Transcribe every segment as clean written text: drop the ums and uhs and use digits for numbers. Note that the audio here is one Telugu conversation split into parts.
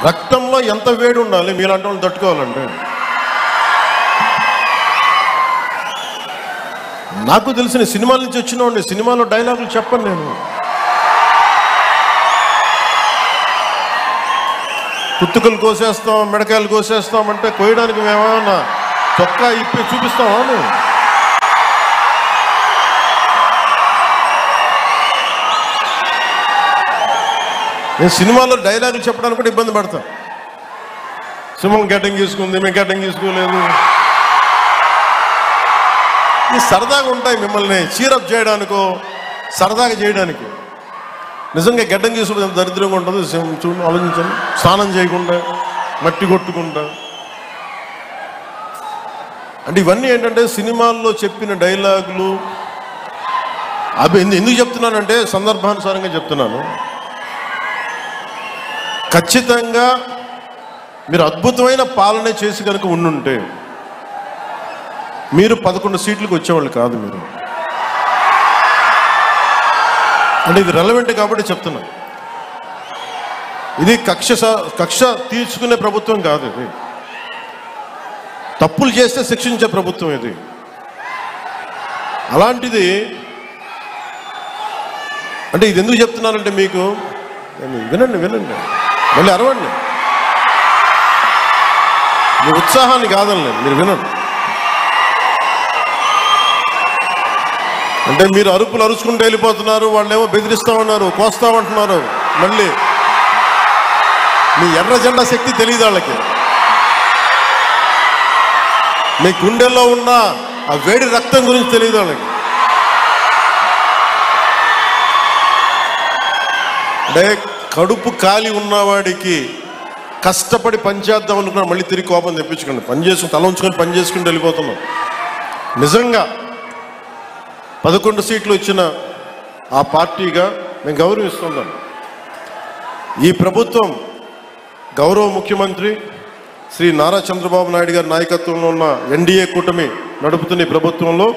రక్తంలో ఎంత వేడి ఉండాలి మీలాంటి వాళ్ళు తట్టుకోవాలంటే? నాకు తెలిసిన సినిమాల నుంచి వచ్చినవాడిని, సినిమాలో డైలాగులు చెప్పను నేను. పుత్తుకలు కోసేస్తాం, మిడకాయలు కోసేస్తాం అంటే కోయడానికి మేమేమన్నా చొక్కా ఇప్పి చూపిస్తామా? నేను సినిమాలో డైలాగులు చెప్పడానికి కూడా ఇబ్బంది పడతాను. సింహం గడ్డం గీసుకుంది, మేము గడ్డం గీసుకోలేదు. ఈ సరదాగా ఉంటాయి మిమ్మల్ని చీరప్ చేయడానికో సరదాగా చేయడానికి. నిజంగా గడ్డం గీసుకుంటే ఎంత దరిద్రంగా ఉంటుంది చూడండి, ఆలోచించండి. స్నానం చేయకుండా మట్టి కొట్టుకుంటా అంటే ఇవన్నీ ఏంటంటే సినిమాల్లో చెప్పిన డైలాగులు. అవి ఎందుకు చెప్తున్నానంటే సందర్భానుసారంగా చెప్తున్నాను. ఖచ్చితంగా మీరు అద్భుతమైన పాలన చేసి కనుక ఉండుంటే మీరు 11 సీట్లకు వచ్చేవాళ్ళు కాదు. మీరు అంటే ఇది రెలవెంట్ కాబట్టి చెప్తున్నా. ఇది కక్ష తీర్చుకునే ప్రభుత్వం కాదు. ఇది తప్పులు చేస్తే శిక్షించే ప్రభుత్వం ఇది. అలాంటిది అంటే ఇది ఎందుకు చెప్తున్నానంటే మీకు వినండి మళ్ళీ అరవండి. మీ ఉత్సాహాన్ని కాదని మీరు వినండి. అంటే మీరు అరుపులు అరుచుకుంటూ వెళ్ళిపోతున్నారు, వాళ్ళేమో బెదిరిస్తామన్నారు, కోస్తామంటున్నారు. మళ్ళీ మీ ఎర్ర జెండా శక్తి తెలియదు వాళ్ళకి. మీ గుండెల్లో ఉన్న ఆ వేడి రక్తం గురించి తెలియదు వాళ్ళకి. అంటే కడుపు కాలి ఉన్నవాడికి కష్టపడి పనిచేద్దాం అనుకున్నా మళ్ళీ తిరిగి కోపం తెప్పించుకోండి. పని చేసుకుని తల ఉంచుకొని పని చేసుకుంటూ వెళ్ళిపోతున్నాం. నిజంగా 11 సీట్లు ఇచ్చిన ఆ పార్టీగా మేము గౌరవిస్తున్నాం. ఈ ప్రభుత్వం గౌరవ ముఖ్యమంత్రి శ్రీ నారా చంద్రబాబు నాయుడు గారి నాయకత్వంలో ఉన్న ఎన్డీఏ కూటమి నడుపుతున్న ఈ ప్రభుత్వంలో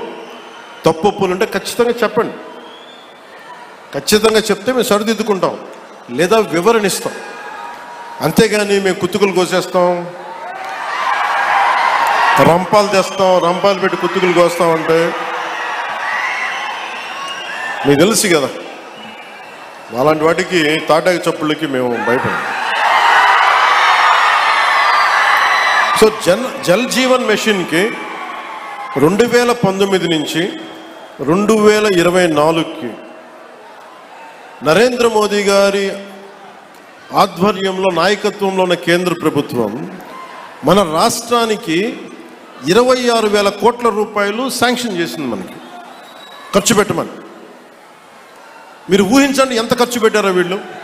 తప్పులుంటే ఖచ్చితంగా చెప్పండి. ఖచ్చితంగా చెప్తే మేము సరిదిద్దుకుంటాం లేదా వివరణిస్తాం. అంతేగాని మేము కుత్తుకులు కోసేస్తాం, రంపాలు తెస్తాం, రంపాలు పెట్టి కుత్తుకులు కోస్తామంటే మీకు తెలుసు కదా, అలాంటి వాటికి తాటాకి చప్పుళ్ళకి మేము భయపడం. సో జల్ జీవన్ మిషన్కి 2019 నుంచి 2024కి నరేంద్ర మోదీ గారి ఆధ్వర్యంలో నాయకత్వంలో ఉన్న కేంద్ర ప్రభుత్వం మన రాష్ట్రానికి 26,000 కోట్ల రూపాయలు శాంక్షన్ చేసింది. మనకి ఖర్చు పెట్టమని. మీరు ఊహించండి ఎంత ఖర్చు పెట్టారో వీళ్ళు.